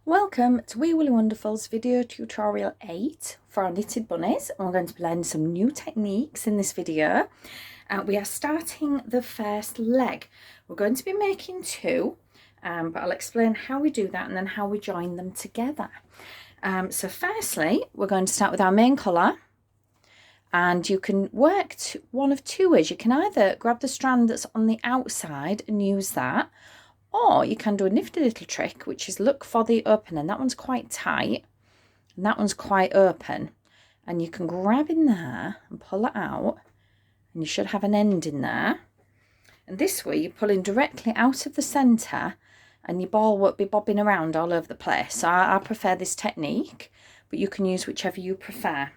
Welcome to Wee Willy Wonderful's video tutorial 8 for our knitted bunnies. And we're going to be learning some new techniques in this video. We are starting the first leg. We're going to be making two, but I'll explain how we do that and then how we join them together. So firstly, we're going to start with our main colour. And you can work one of two ways. You can either grab the strand that's on the outside and use that, or you can do a nifty little trick, which is look for the opening. That one's quite tight and that one's quite open. And you can grab in there and pull it out, and you should have an end in there. And this way you're pulling directly out of the centre and your ball won't be bobbing around all over the place. So I prefer this technique, but you can use whichever you prefer.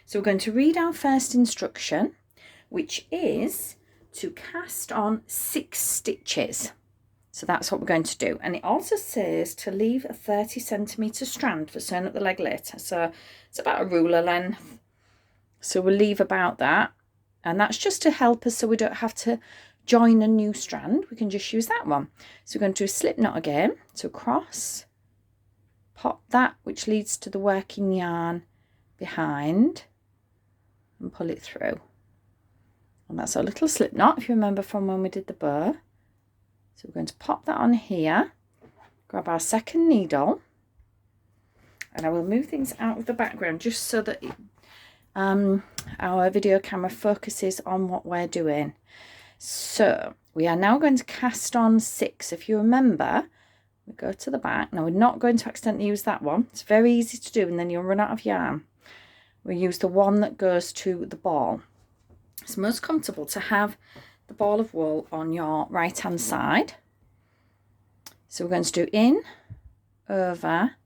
So we're going to read our first instruction, which is to cast on 6 stitches. So that's what we're going to do. And it also says to leave a 30cm strand for sewing up the leg later. So it's about a ruler length. So we'll leave about that. And that's just to help us so we don't have to join a new strand. We can just use that one. So we're going to do a slip knot again. So across, pop that, which leads to the working yarn behind, and pull it through. And that's our little slip knot, if you remember from when we did the bow. So we're going to pop that on here, grab our second needle, and I will move things out of the background just so that our video camera focuses on what we're doing. So we are now going to cast on 6. If you remember, we go to the back. Now we're not going to accidentally use that one. It's very easy to do and then you'll run out of yarn. We use the one that goes to the ball. It's most comfortable to have the ball of wool on your right hand side. So we're going to do in, over,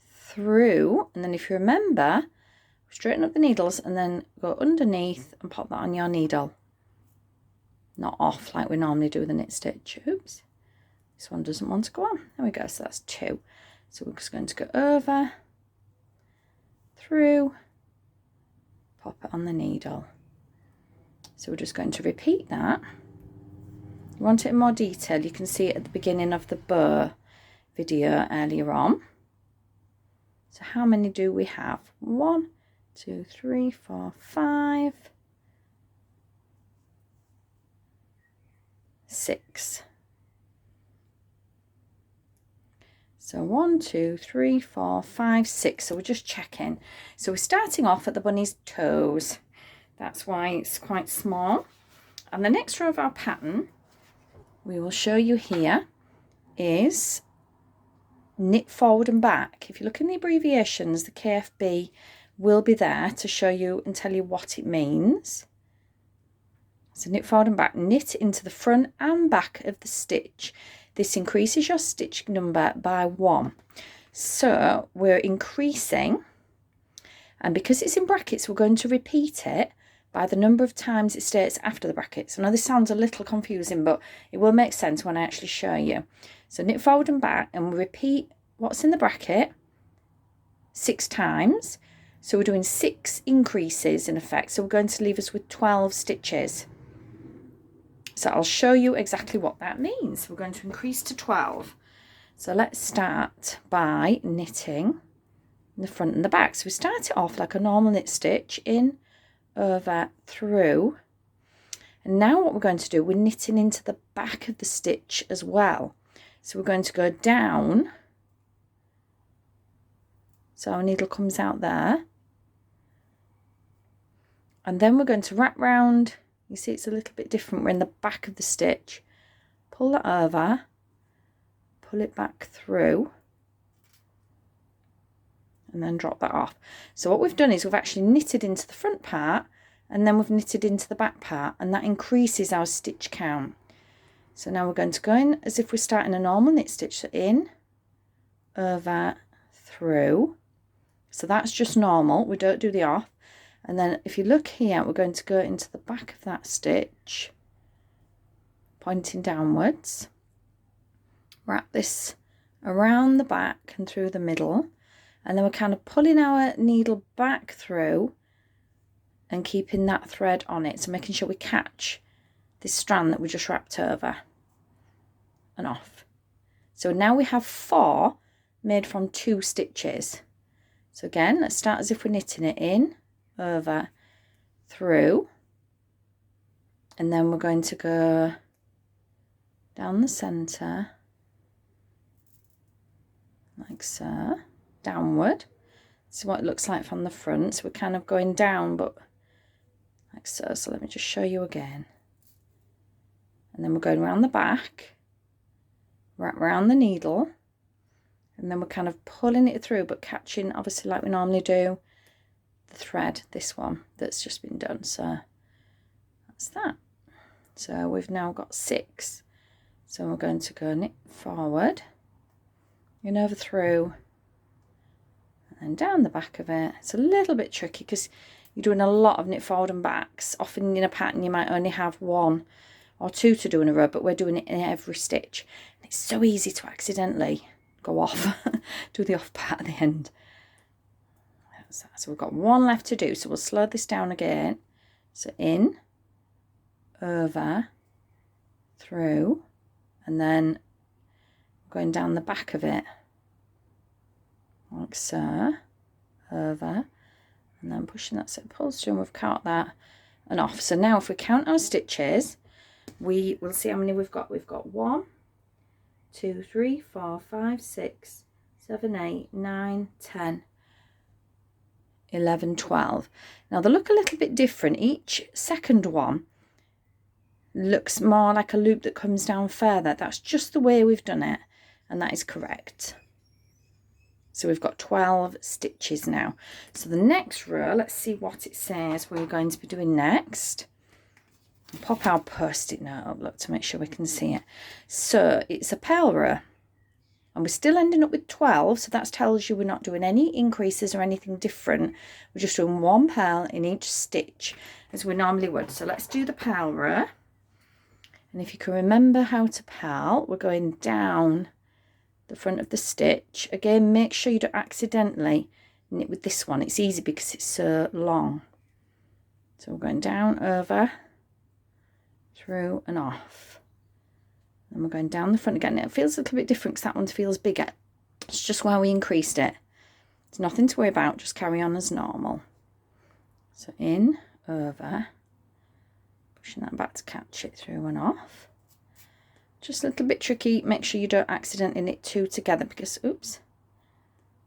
through, and then if you remember, straighten up the needles and then go underneath and pop that on your needle. Not off like we normally do with a knit stitch. Oops, this one doesn't want to go on. There we go, so that's 2. So we're just going to go over, through, pop it on the needle. So we're just going to repeat that. You want it in more detail, you can see it at the beginning of the bow video earlier on. So how many do we have? 1, 2, 3, 4, 5, 6. So 1, 2, 3, 4, 5, 6. So we're just checking. So we're starting off at the bunny's toes. That's why it's quite small. And the next row of our pattern, we will show you here, is knit forward and back. If you look in the abbreviations, the KFB will be there to show you and tell you what it means. So knit forward and back, knit into the front and back of the stitch. This increases your stitch number by 1. So we're increasing, and because it's in brackets, we're going to repeat it by the number of times it states after the brackets. I know this sounds a little confusing, but it will make sense when I actually show you. So knit forward and back, and we repeat what's in the bracket 6 times. So we're doing 6 increases in effect. So we're going to leave us with 12 stitches. So I'll show you exactly what that means. We're going to increase to 12. So let's start by knitting in the front and the back. So we start it off like a normal knit stitch, in, over, through. And now what we're going to do, we're knitting into the back of the stitch as well. So we're going to go down. So our needle comes out there. And then we're going to wrap round. You see it's a little bit different. We're in the back of the stitch. Pull that over. Pull it back through. And then drop that off. So what we've done is we've actually knitted into the front part and then we've knitted into the back part, and that increases our stitch count. So now we're going to go in as if we're starting a normal knit stitch. So in, over, through. So that's just normal. We don't do the off. And then if you look here, we're going to go into the back of that stitch, pointing downwards. Wrap this around the back and through the middle. And then we're kind of pulling our needle back through and keeping that thread on it. So making sure we catch this strand that we just wrapped over and off. So now we have 4 made from 2 stitches. So again, let's start as if we're knitting it in, over, through, and then we're going to go down the centre like so, downward. This is what it looks like from the front. So we're kind of going down, but like so. So let me just show you again. And then we're going around the back, wrap around the needle, and then we're kind of pulling it through, but catching, obviously like we normally do, the thread, this one that's just been done. So that's that. So we've now got 6. So we're going to go knit forward, in over through, and then down the back of it. It's a little bit tricky because you're doing a lot of knit forward and backs. Often in a pattern you might only have 1 or 2 to do in a row, but we're doing it in every stitch. And it's so easy to accidentally go off, do the off part at the end. So we've got 1 left to do, so we'll slow this down again. So in, over, through, and then going down the back of it like so, over, and then pushing that, so it pulls through, and we've caught that and off. So now if we count our stitches, we will see how many we've got. We've got 1, 2, 3, 4, 5, 6, 7, 8, 9, 10, 11, 12. Now they look a little bit different. Each second one looks more like a loop that comes down further. That's just the way we've done it, and that is correct. So we've got 12 stitches now. So the next row, let's see what it says we're going to be doing next. I'll pop our post-it note up, look, to make sure we can see it. So it's a purl row, and we're still ending up with 12, so that tells you we're not doing any increases or anything different. We're just doing 1 purl in each stitch as we normally would. So let's do the purl row. And if you can remember how to purl, we're going down the front of the stitch. Again, make sure you don't accidentally knit with this one. It's easy because it's so long. So we're going down, over, through and off. And we're going down the front again. It feels a little bit different because that one feels bigger. It's just where we increased it. It's nothing to worry about, just carry on as normal. So in, over, pushing that back to catch it through and off. Just a little bit tricky. Make sure you don't accidentally knit 2 together because, oops,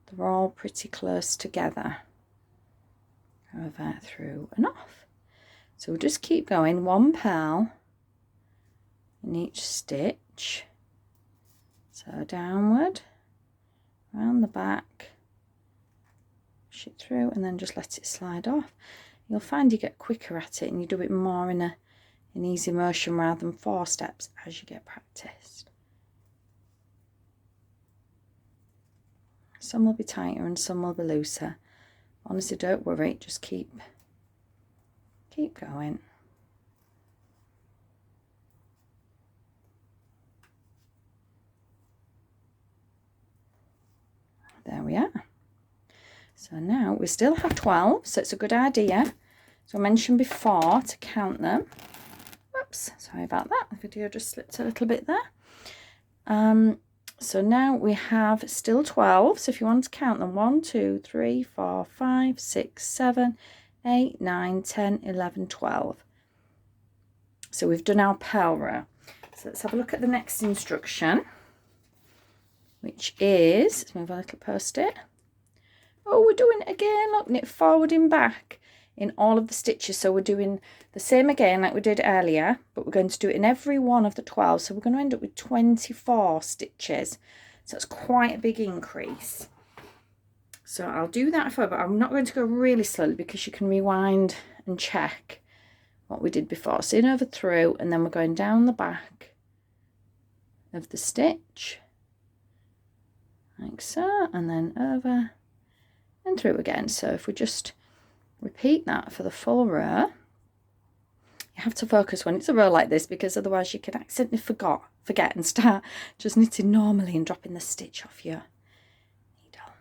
they're all pretty close together. Over, through and off. So we'll just keep going, 1 purl in each stitch. So downward, around the back, push it through, and then just let it slide off. You'll find you get quicker at it and you do it more in an easy motion rather than 4 steps as you get practiced. Some will be tighter and some will be looser. Honestly, don't worry, just keep going. There we are. So now we still have 12, so it's a good idea, so I mentioned before, to count them. Oops, sorry about that, the video just slipped a little bit there. So now we have still 12, so if you want to count them, 1, 2, 3, 4, 5, 6, 7, 8, 9, 10, 11, 12. So we've done our purl row. So let's have a look at the next instruction, which is, let's move a little post-it. Oh, we're doing it again, look, knit forward and back in all of the stitches. So we're doing the same again like we did earlier, but we're going to do it in every one of the 12. So we're going to end up with 24 stitches. So it's quite a big increase. So I'll do that for, but I'm not going to go really slowly because you can rewind and check what we did before. So in, over, through, and then we're going down the back of the stitch like so, and then over and through again. So if we just repeat that for the full row, you have to focus when it's a row like this because otherwise you can accidentally forget and start just knitting normally and dropping the stitch off your needle.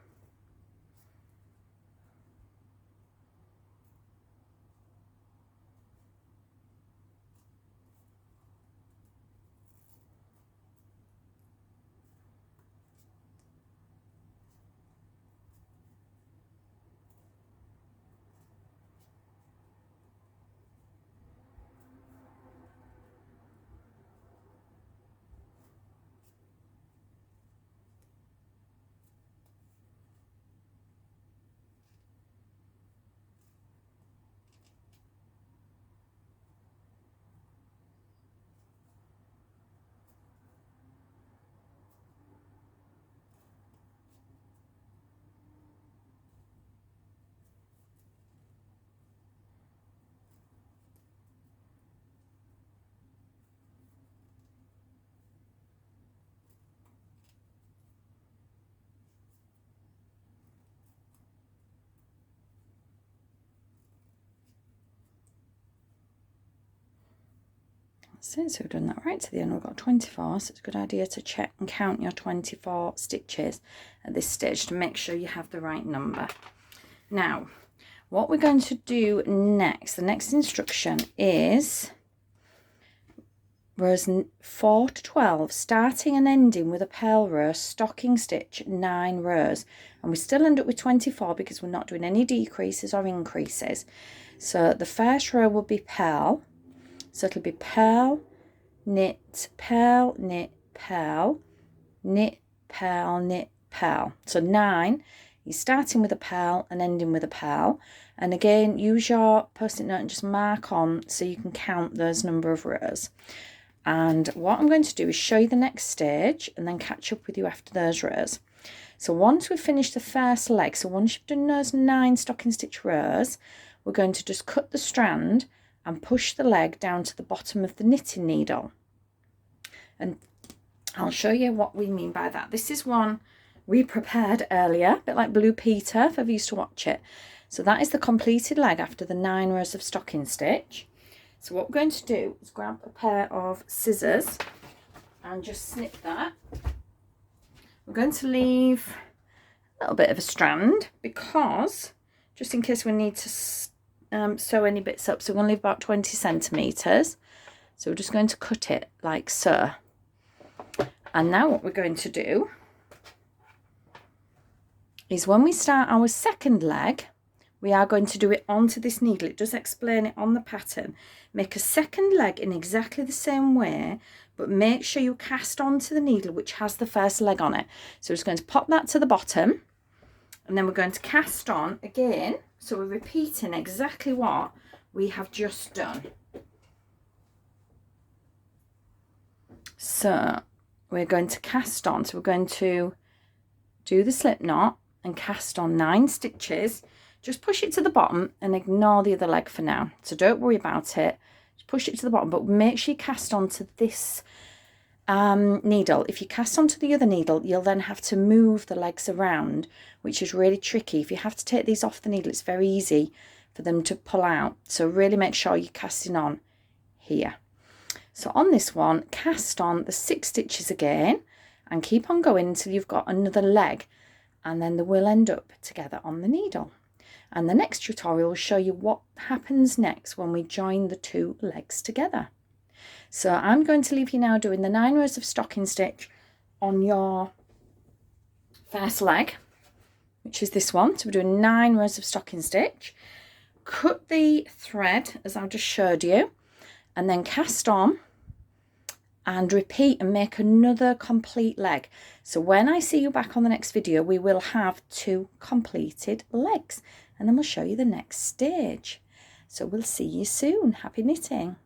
So we've done that right to the end. We've got 24, so it's a good idea to check and count your 24 stitches at this stage to make sure you have the right number. Now, what we're going to do next, the next instruction is rows 4 to 12, starting and ending with a purl row, stocking stitch 9 rows, and we still end up with 24 because we're not doing any decreases or increases. So the first row will be purl, so it'll be purl, knit, purl, knit, purl, knit, purl, knit, purl. So 9, you're starting with a purl and ending with a purl, and again use your post-it note and just mark on so you can count those number of rows. And what I'm going to do is show you the next stage and then catch up with you after those rows. So once we've finished the first leg, so once you've done those 9 stocking stitch rows, we're going to just cut the strand and push the leg down to the bottom of the knitting needle. And I'll show you what we mean by that. This is one we prepared earlier, a bit like Blue Peter, if ever used to watch it. So that is the completed leg after the 9 rows of stocking stitch. So what we're going to do is grab a pair of scissors and just snip that. We're going to leave a little bit of a strand because, just in case we need to sew any bits up, so we're going to leave about 20 centimetres. So we're just going to cut it like so. And now what we're going to do is when we start our second leg, we are going to do it onto this needle. It does explain it on the pattern. Make a second leg in exactly the same way, but make sure you cast onto the needle which has the first leg on it. So we're just going to pop that to the bottom, and then we're going to cast on again. So we're repeating exactly what we have just done. So we're going to cast on. So we're going to do the slip knot and cast on 9 stitches. Just push it to the bottom and ignore the other leg for now. So don't worry about it. Just push it to the bottom, but make sure you cast onto this needle. If you cast onto the other needle, you'll then have to move the legs around, which is really tricky. If you have to take these off the needle, it's very easy for them to pull out. So really make sure you're casting on here. So on this one, cast on the 6 stitches again and keep on going until you've got another leg, and then they will end up together on the needle. And the next tutorial will show you what happens next when we join the 2 legs together. So I'm going to leave you now doing the 9 rows of stocking stitch on your first leg, which is this one. So we're doing 9 rows of stocking stitch. Cut the thread as I've just showed you, and then cast on and repeat and make another complete leg. So when I see you back on the next video, we will have 2 completed legs, and then we'll show you the next stage. So we'll see you soon. Happy knitting.